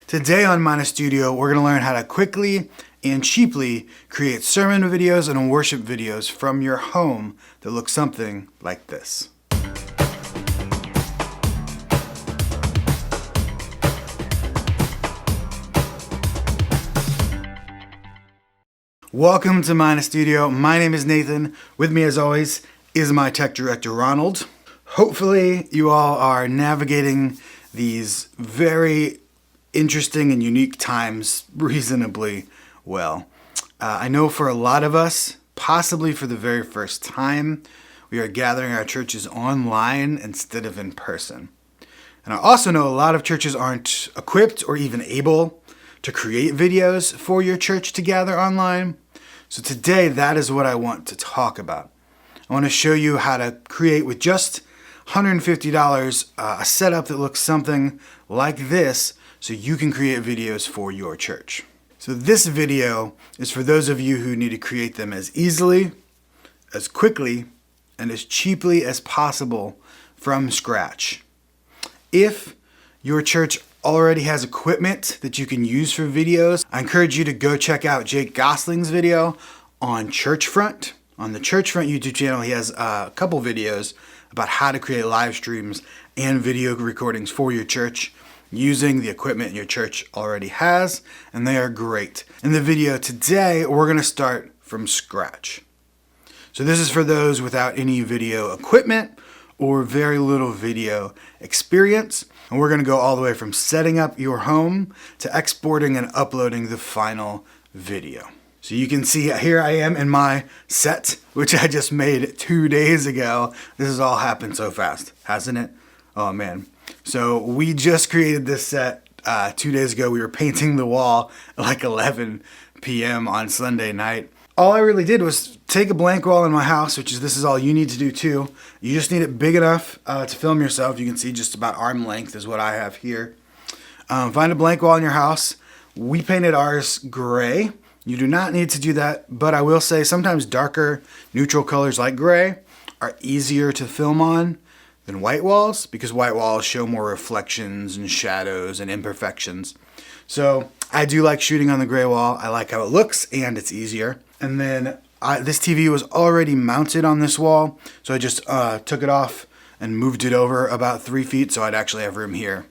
Today on Mina Studio, we're going to learn how to quickly and cheaply create sermon videos and worship videos from your home that look something like this. Welcome to Mina Studio. My name is Nathan. With me as always is my tech director, Ronald. Hopefully you all are navigating these very interesting and unique times reasonably well. I know for a lot of us, possibly for the very first time, we are gathering our churches online instead of in person. And I also know a lot of churches aren't equipped or even able to create videos for your church to gather online. So today, that is what I want to talk about. I want to show you how to create with just $150 a setup that looks something like this so you can create videos for your church. So this video is for those of you who need to create them as easily, as quickly, and as cheaply as possible from scratch. If your church already has equipment that you can use for videos, I encourage you to go check out Jake Gosling's video on Churchfront. On the Churchfront YouTube channel, he has a couple videos about how to create live streams and video recordings for your church using the equipment your church already has, and they are great. In the video today, we're going to start from scratch. So this is for those without any video equipment or very little video experience, and we're going to go all the way from setting up your home to exporting and uploading the final video. So you can see here I am in my set, which I just made 2 days ago. This has all happened so fast, hasn't it? Oh man. So we just created this set 2 days ago. We were painting the wall at like 11 p.m. on Sunday night. All I really did was take a blank wall in my house, which is this is all you need to do too. You just need it big enough to film yourself. You can see just about arm length is what I have here. Find a blank wall in your house. We painted ours gray. You do not need to do that, but I will say sometimes darker neutral colors like gray are easier to film on than white walls because white walls show more reflections and shadows and imperfections. So I do like shooting on the gray wall. I like how it looks and it's easier. And then this TV was already mounted on this wall, so I just took it off and moved it over about 3 feet so I'd actually have room here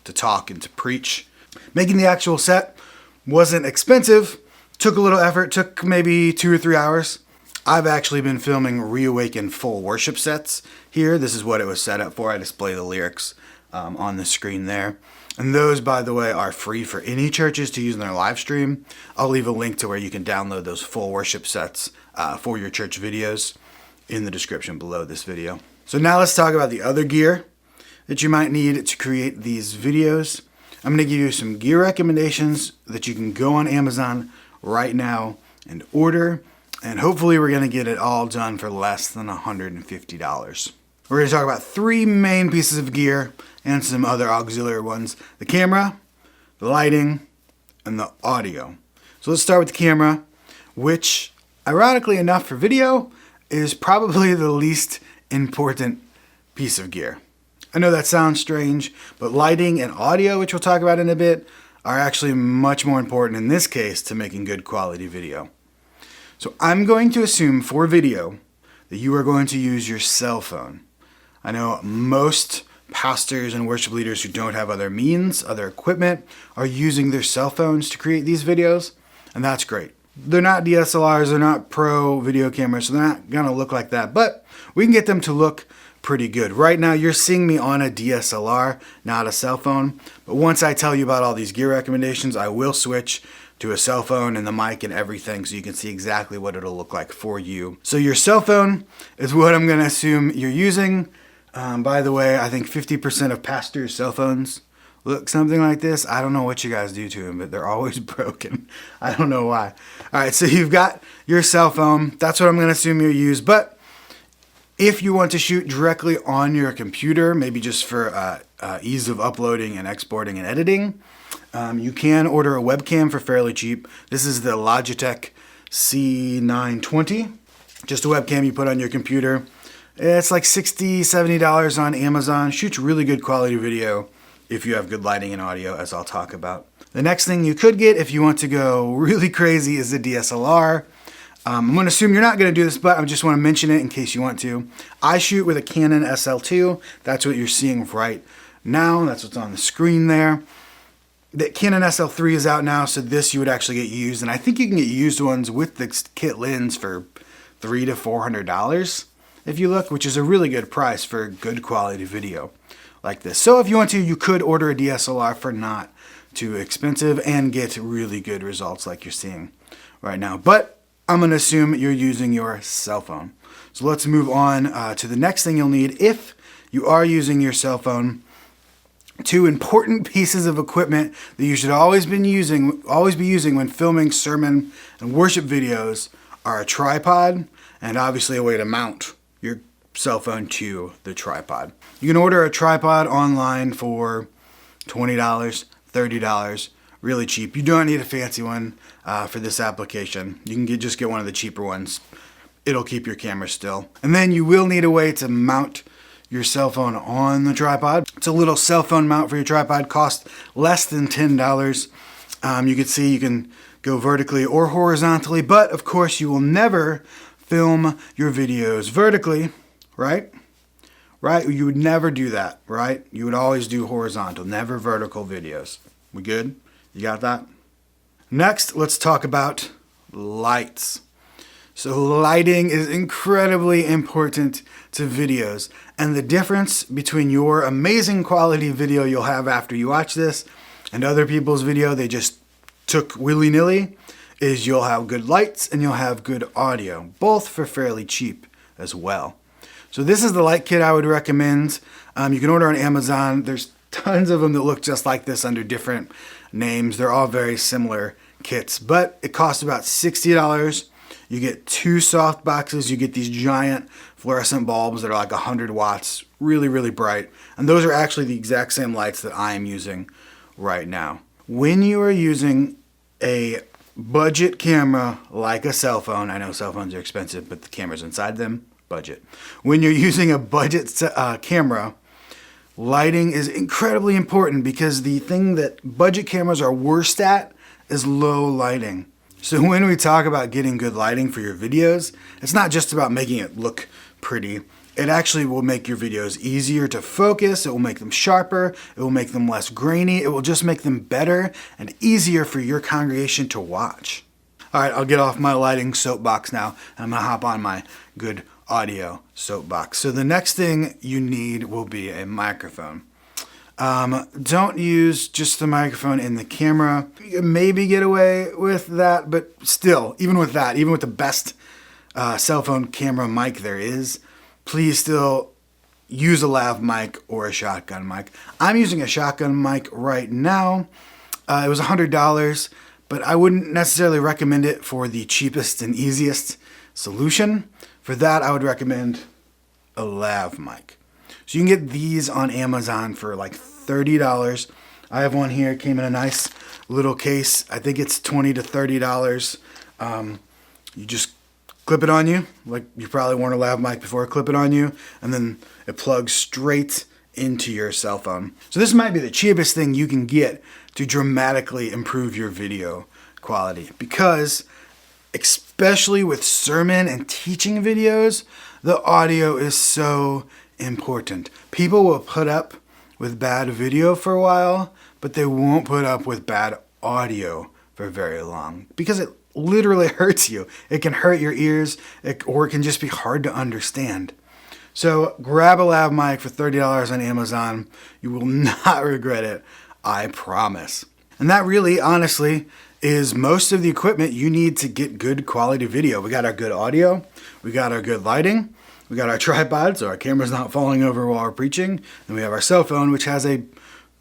to talk and to preach. Making the actual set wasn't expensive. Took a little effort, took maybe 2 or 3 hours. I've actually been filming REAWAKEN full worship sets here. This is what it was set up for. I display the lyrics on the screen there. And those, by the way, are free for any churches to use in their live stream. I'll leave a link to where you can download those full worship sets for your church videos in the description below this video. So now let's talk about the other gear that you might need to create these videos. I'm going to give you some gear recommendations that you can go on Amazon right now and order, and hopefully we're going to get it all done for less than $150. We're going to talk about 3 main pieces of gear and some other auxiliary ones: the camera, the lighting, and the audio. So let's start with the camera, which ironically enough for video is probably the least important piece of gear. I know that sounds strange, but lighting and audio, which we'll talk about in a bit, are actually much more important in this case to making good quality video. So I'm going to assume for video that you are going to use your cell phone. I know most pastors and worship leaders who don't have other means, other equipment, are using their cell phones to create these videos, and that's great. They're not DSLRs, they're not pro video cameras, so they're not gonna look like that, but we can get them to look pretty good. Right now you're seeing me on a DSLR, not a cell phone, but once I tell you about all these gear recommendations, I will switch to a cell phone and the mic and everything so you can see exactly what it'll look like for you. So your cell phone is what I'm going to assume you're using. By the way, I think 50% of pastors' cell phones look something like this. I don't know what you guys do to them, but they're always broken. I don't know why. All right, so you've got your cell phone. That's what I'm going to assume you use, but if you want to shoot directly on your computer, maybe just for ease of uploading and exporting and editing, you can order a webcam for fairly cheap. This is the Logitech C920. Just a webcam you put on your computer. It's like $60, $70 on Amazon. Shoots really good quality video if you have good lighting and audio, as I'll talk about. The next thing you could get if you want to go really crazy is the DSLR. I'm going to assume you're not going to do this, but I just want to mention it in case you want to. I shoot with a Canon SL2. That's what you're seeing right now. That's what's on the screen there. The Canon SL3 is out now, so this you would actually get used. And I think you can get used ones with the kit lens for $300 to $400 if you look, which is a really good price for good quality video like this. So if you want to, you could order a DSLR for not too expensive and get really good results like you're seeing right now. But I'm going to assume you're using your cell phone. So let's move on to the next thing you'll need if you are using your cell phone. Two important pieces of equipment that you should always be using when filming sermon and worship videos are a tripod and obviously a way to mount your cell phone to the tripod. You can order a tripod online for $20, $30, really cheap. You don't need a fancy one for this application. You can just get one of the cheaper ones. It'll keep your camera still. And then you will need a way to mount your cell phone on the tripod. It's a little cell phone mount for your tripod, costs less than $10. You can see you can go vertically or horizontally, but of course you will never film your videos vertically, right? Right? You would never do that, right? You would always do horizontal, never vertical videos. We good? You got that? Next, let's talk about lights. So lighting is incredibly important to videos, and the difference between your amazing quality video you'll have after you watch this and other people's video they just took willy-nilly is you'll have good lights and you'll have good audio, both for fairly cheap as well. So this is the light kit I would recommend. You can order on Amazon. There's tons of them that look just like this under different names. They're all very similar kits, but it costs about $60. You get 2 soft boxes. You get these giant fluorescent bulbs that are like 100 watts, really, really bright. And those are actually the exact same lights that I am using right now. When you are using a budget camera like a cell phone, I know cell phones are expensive, but the cameras inside them, budget. When you're using a budget camera, lighting is incredibly important because the thing that budget cameras are worst at is low lighting. So when we talk about getting good lighting for your videos, it's not just about making it look pretty. It actually will make your videos easier to focus. It will make them sharper. It will make them less grainy. It will just make them better and easier for your congregation to watch. All right, I'll get off my lighting soapbox now, and I'm gonna hop on my good audio soapbox. So the next thing you need will be a microphone. Don't use just the microphone in the camera. You can maybe get away with that, but still, even with that, even with the best cell phone camera mic there is, please still use a lav mic or a shotgun mic. I'm using a shotgun mic right now. It was $100, but I wouldn't necessarily recommend it for the cheapest and easiest solution. For that, I would recommend a lav mic. So you can get these on Amazon for like $30. I have one here. It came in a nice little case. I think it's $20 to $30. You just clip it on you, like you probably worn a lav mic before. Clip it on you, and then it plugs straight into your cell phone. So this might be the cheapest thing you can get to dramatically improve your video quality, because especially with sermon and teaching videos, the audio is so important. People will put up with bad video for a while, but they won't put up with bad audio for very long because it literally hurts you. It can hurt your ears, or it can just be hard to understand. So grab a lav mic for $30 on Amazon. You will not regret it, I promise. And that really, honestly, is most of the equipment you need to get good quality video. We got our good audio, we got our good lighting, we got our tripod so our camera's not falling over while we're preaching, and we have our cell phone, which has a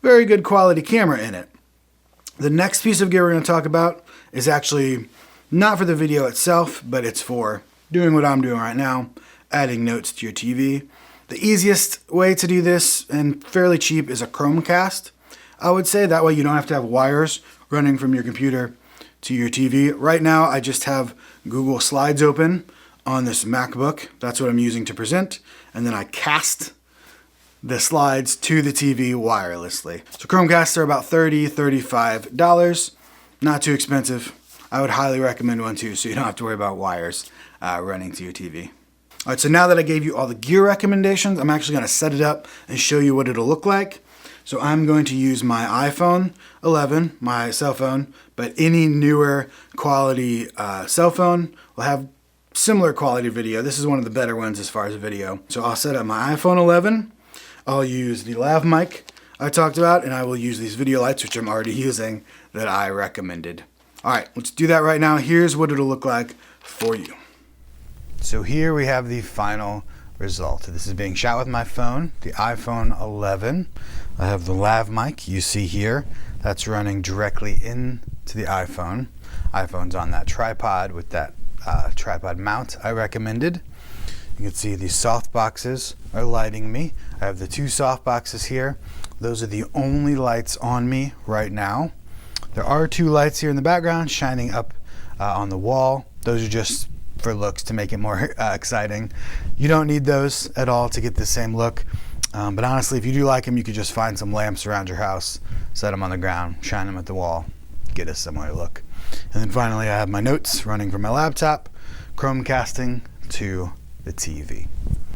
very good quality camera in it. The next piece of gear we're going to talk about is actually not for the video itself, but it's for doing what I'm doing right now, adding notes to your TV. The easiest way to do this, and fairly cheap, is a Chromecast. I would say that way you don't have to have wires running from your computer to your TV. Right now, I just have Google Slides open on this MacBook. That's what I'm using to present. And then I cast the slides to the TV wirelessly. So Chromecasts are about $30, $35. Not too expensive. I would highly recommend one too, so you don't have to worry about wires running to your TV. All right, so now that I gave you all the gear recommendations, I'm actually going to set it up and show you what it'll look like. So I'm going to use my iPhone 11, my cell phone, but any newer quality cell phone will have similar quality video. This is one of the better ones as far as video. So I'll set up my iPhone 11. I'll use the lav mic I talked about, and I will use these video lights, which I'm already using, that I recommended. All right, let's do that right now. Here's what it'll look like for you. So here we have the final result. This is being shot with my phone, the iPhone 11. I have the lav mic you see here. That's running directly into the iPhone. iPhone's on that tripod with that tripod mount I recommended. You can see the soft boxes are lighting me. I have the two soft boxes here. Those are the only lights on me right now. There are two lights here in the background shining up on the wall. Those are just for looks to make it more exciting. You don't need those at all to get the same look. But honestly, if you do like them, you could just find some lamps around your house, set them on the ground, shine them at the wall, get a similar look. And then finally, I have my notes running from my laptop, Chromecasting to the TV.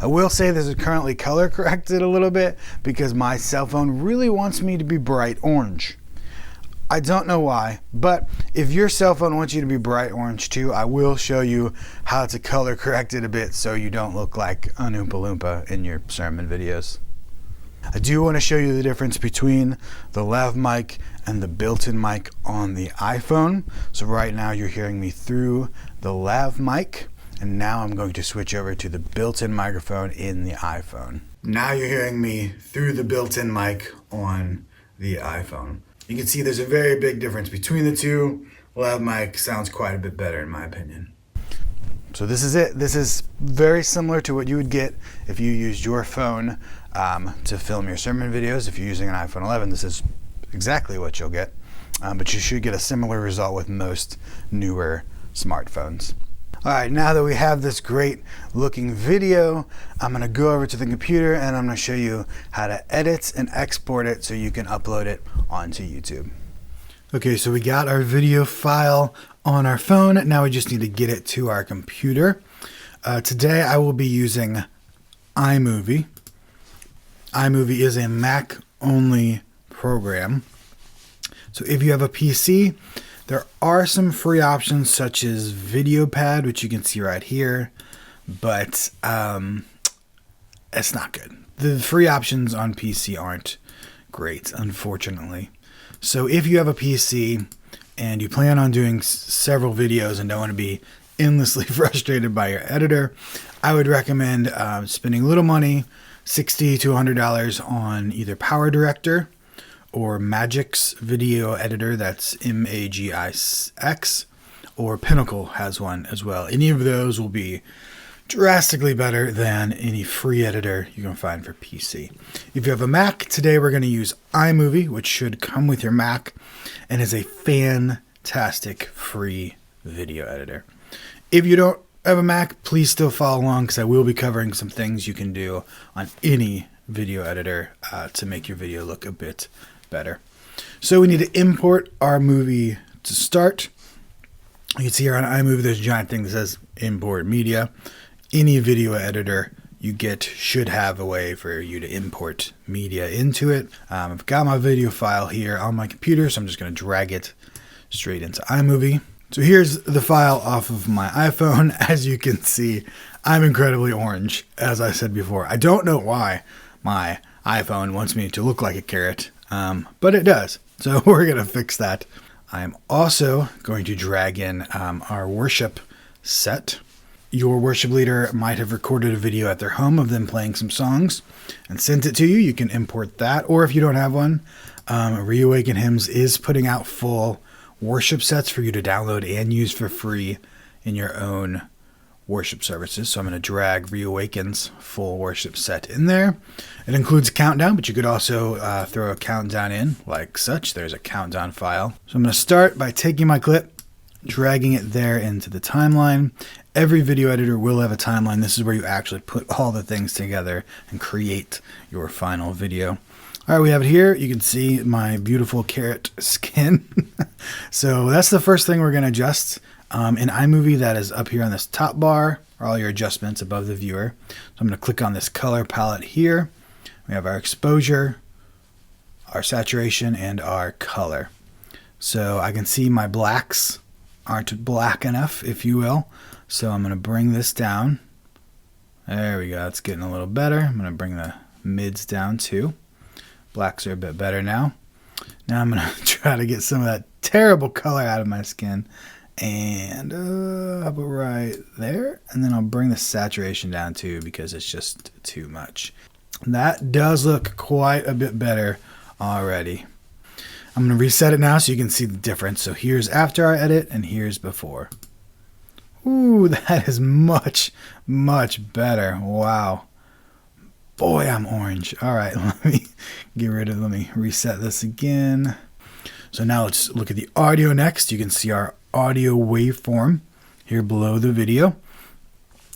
I will say this is currently color corrected a little bit because my cell phone really wants me to be bright orange. I don't know why, but if your cell phone wants you to be bright orange too, I will show you how to color correct it a bit so you don't look like an Oompa Loompa in your sermon videos. I do want to show you the difference between the lav mic and the built-in mic on the iPhone. So right now you're hearing me through the lav mic, and now I'm going to switch over to the built-in microphone in the iPhone. Now you're hearing me through the built-in mic on the iPhone. You can see there's a very big difference between the two. Lav mic sounds quite a bit better in my opinion. So this is it. This is very similar to what you would get if you used your phone to film your sermon videos. If you're using an iPhone 11, this is exactly what you'll get. But you should get a similar result with most newer smartphones. All right, now that we have this great looking video, I'm gonna go over to the computer and I'm gonna show you how to edit and export it so you can upload it onto YouTube. Okay, so we got our video file on our phone. Now we just need to get it to our computer. Today I will be using iMovie. iMovie is a Mac only program. So if you have a PC, there are some free options such as VideoPad, which you can see right here, but it's not good. The free options on PC aren't great, unfortunately. So if you have a PC and you plan on doing several videos and don't want to be endlessly frustrated by your editor, I would recommend spending a little money, $60 to $100 on either PowerDirector or Magix video editor, that's Magix, or Pinnacle has one as well. Any of those will be drastically better than any free editor you can find for PC. If you have a Mac, today we're going to use iMovie, which should come with your Mac, and is a fantastic free video editor. If you don't have a Mac, please still follow along because I will be covering some things you can do on any video editor to make your video look a bit better. So we need to import our movie to start. You can see here on iMovie there's a giant thing that says import media. Any video editor you get should have a way for you to import media into it. I've got my video file here on my computer, so I'm just going to drag it straight into iMovie. So here's the file off of my iPhone. As you can see, I'm incredibly orange, as I said before. I don't know why my iPhone wants me to look like a carrot, but it does. So we're going to fix that. I'm also going to drag in our worship set. Your worship leader might have recorded a video at their home of them playing some songs and sent it to you. You can import that, or if you don't have one, REAWAKEN Hymns is putting out full worship sets for you to download and use for free in your own worship services. So I'm going to drag REAWAKEN's full worship set in there. It includes a countdown, but you could also throw a countdown in like such. There's a countdown file. So I'm going to start by taking my clip, dragging it there into the timeline. Every video editor will have a timeline. This is where you actually put all the things together and create your final video. All right, we have it here. You can see my beautiful carrot skin. So that's the first thing we're going to adjust. In iMovie, that is up here on this top bar, are all your adjustments above the viewer. So I'm going to click on this color palette here. We have our exposure, our saturation, and our color. So I can see my blacks aren't black enough, if you will. So I'm going to bring this down. There we go. It's getting a little better. I'm going to bring the mids down too. Blacks are a bit better now. Now I'm going to try to get some of that terrible color out of my skin. And I'll put right there. And then I'll bring the saturation down too because it's just too much. That does look quite a bit better already. I'm going to reset it now so you can see the difference. So here's after our edit and here's before. Ooh, that is much, much better. Wow. Boy, I'm orange. All right, let me reset this again. So now let's look at the audio next. You can see our audio waveform here below the video.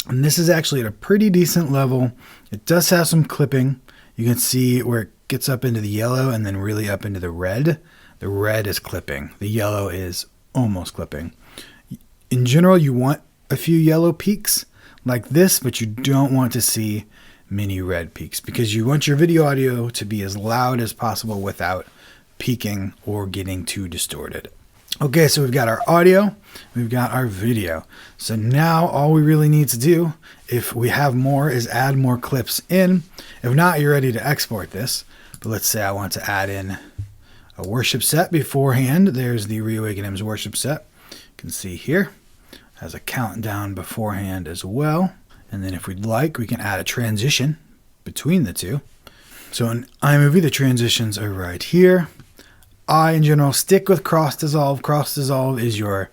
And this is actually at a pretty decent level. It does have some clipping. You can see where it gets up into the yellow and then really up into the red. The red is clipping. The yellow is almost clipping. In general, you want a few yellow peaks like this, but you don't want to see many red peaks because you want your video audio to be as loud as possible without peaking or getting too distorted. Okay, so we've got our audio, we've got our video. So now all we really need to do, if we have more, is add more clips in. If not, you're ready to export this. But let's say I want to add in a worship set beforehand. There's the REAWAKEN Hymns worship set. You can see here, has a countdown beforehand as well. And then if we'd like, we can add a transition between the two. So in iMovie, the transitions are right here. I, in general, stick with cross dissolve. Cross dissolve is your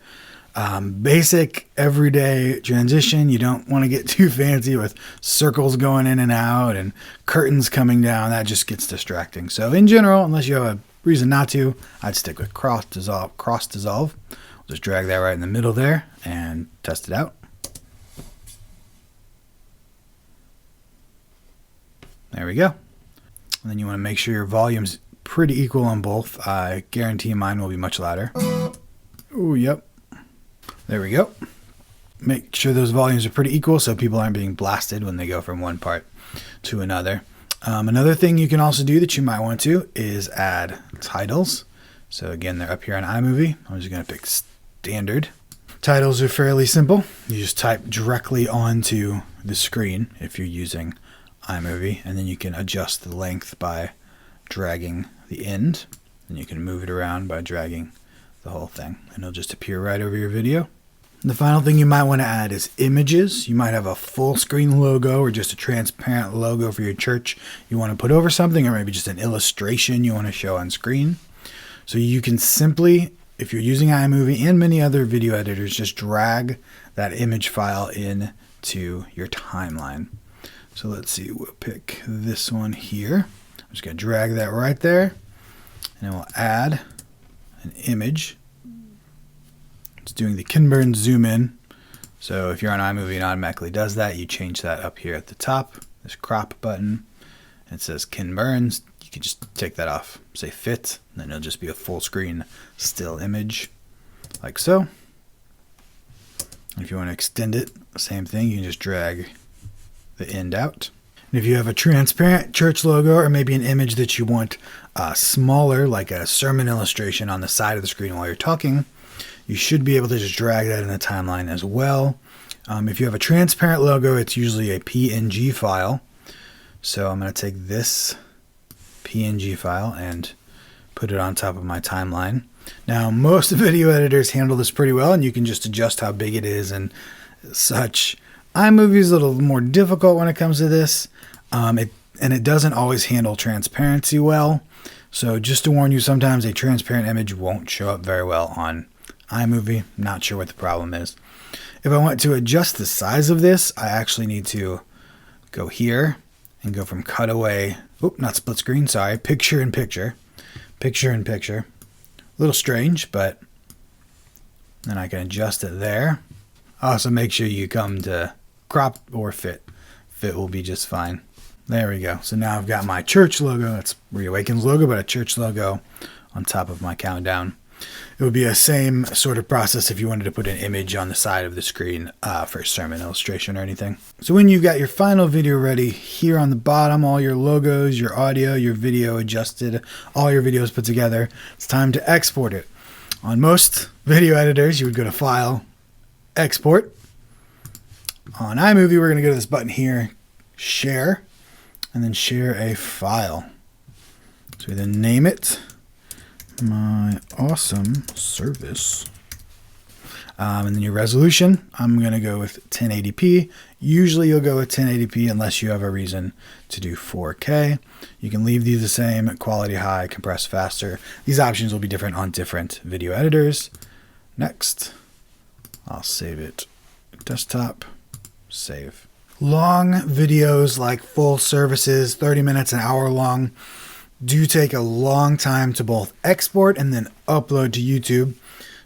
basic everyday transition. You don't want to get too fancy with circles going in and out and curtains coming down. That just gets distracting. So in general, unless you have a reason not to, I'd stick with cross dissolve. Cross dissolve. We'll just drag that right in the middle there and test it out. There we go. And then you want to make sure your volume's pretty equal on both. I guarantee mine will be much louder. Oh, yep. There we go. Make sure those volumes are pretty equal so people aren't being blasted when they go from one part to another. Another thing you can also do that you might want to is add titles. So again, they're up here on iMovie. I'm just going to pick standard. Titles are fairly simple. You just type directly onto the screen if you're using iMovie, and then you can adjust the length by dragging the end, and you can move it around by dragging the whole thing, and it'll just appear right over your video. And the final thing you might want to add is images. You might have a full screen logo or just a transparent logo for your church you want to put over something, or maybe just an illustration you want to show on screen. So you can simply, if you're using iMovie and many other video editors, just drag that image file in to your timeline. So let's see, we'll pick this one here. I'm just going to drag that right there, and then we'll add an image. It's doing the Ken Burns zoom in. So if you're on iMovie, it automatically does that. You change that up here at the top, this crop button. It says Ken Burns. You can just take that off, say fit, and then it'll just be a full screen still image, like so. And if you want to extend it, same thing, you can just drag the end out. And if you have a transparent church logo or maybe an image that you want smaller, like a sermon illustration on the side of the screen while you're talking, you should be able to just drag that in the timeline as well. If you have a transparent logo, it's usually a PNG file. So I'm going to take this PNG file and put it on top of my timeline. Now, most video editors handle this pretty well, and you can just adjust how big it is and such. iMovie is a little more difficult when it comes to this, and it doesn't always handle transparency well. So just to warn you, sometimes a transparent image won't show up very well on iMovie. Not sure what the problem is. If I want to adjust the size of this, I actually need to go here and go from cutaway, not split screen, sorry, picture in picture, picture in picture. A little strange, but Then I can adjust it there. Also make sure you come to crop or fit. Fit will be just fine. There we go. So now I've got my church logo. It's REAWAKEN's logo, but a church logo on top of my countdown. It would be a same sort of process if you wanted to put an image on the side of the screen for a sermon illustration or anything. So when you've got your final video ready, here on the bottom, all your logos, your audio, your video adjusted, all your videos put together, it's time to export it. On most video editors, you would go to File, Export. On iMovie, we're going to go to this button here, Share, and then share a file. So we then name it My Awesome Service. And then your resolution, I'm going to go with 1080p. Usually you'll go with 1080p unless you have a reason to do 4K. You can leave these the same, quality high, compress faster. These options will be different on different video editors. Next, I'll save it. Desktop, save. Long videos like full services, 30 minutes, an hour long, do take a long time to both export and then upload to YouTube.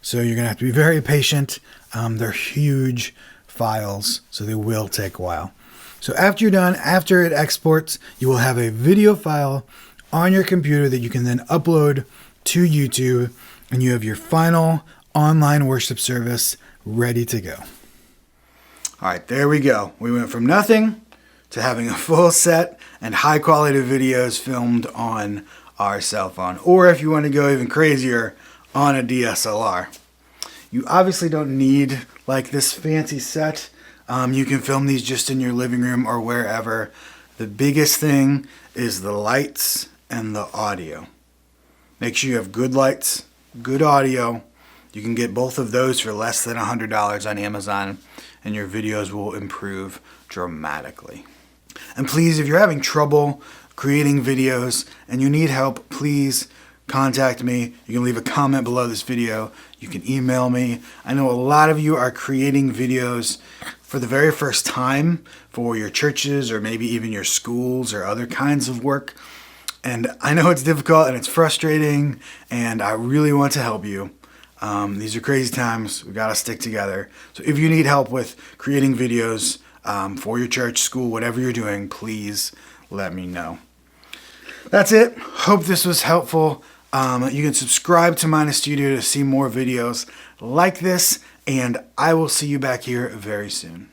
So you're going to have to be very patient. They're huge files, so they will take a while. So after you're done, after it exports, you will have a video file on your computer that you can then upload to YouTube, and you have your final online worship service ready to go. All right, there we go. We went from nothing to having a full set and high quality videos filmed on our cell phone. Or if you want to go even crazier, on a DSLR. You obviously don't need like this fancy set. You can film these just in your living room or wherever. The biggest thing is the lights and the audio. Make sure you have good lights, good audio. You can get both of those for less than $100 on Amazon, and your videos will improve dramatically. And please, if you're having trouble creating videos and you need help, please contact me. You can leave a comment below this video. You can email me. I know a lot of you are creating videos for the very first time for your churches or maybe even your schools or other kinds of work. And I know it's difficult and it's frustrating, and I really want to help you. These are crazy times. We got to stick together. So if you need help with creating videos for your church, school, whatever you're doing, please let me know. That's it. Hope this was helpful. You can subscribe to Mina Studio to see more videos like this, and I will see you back here very soon.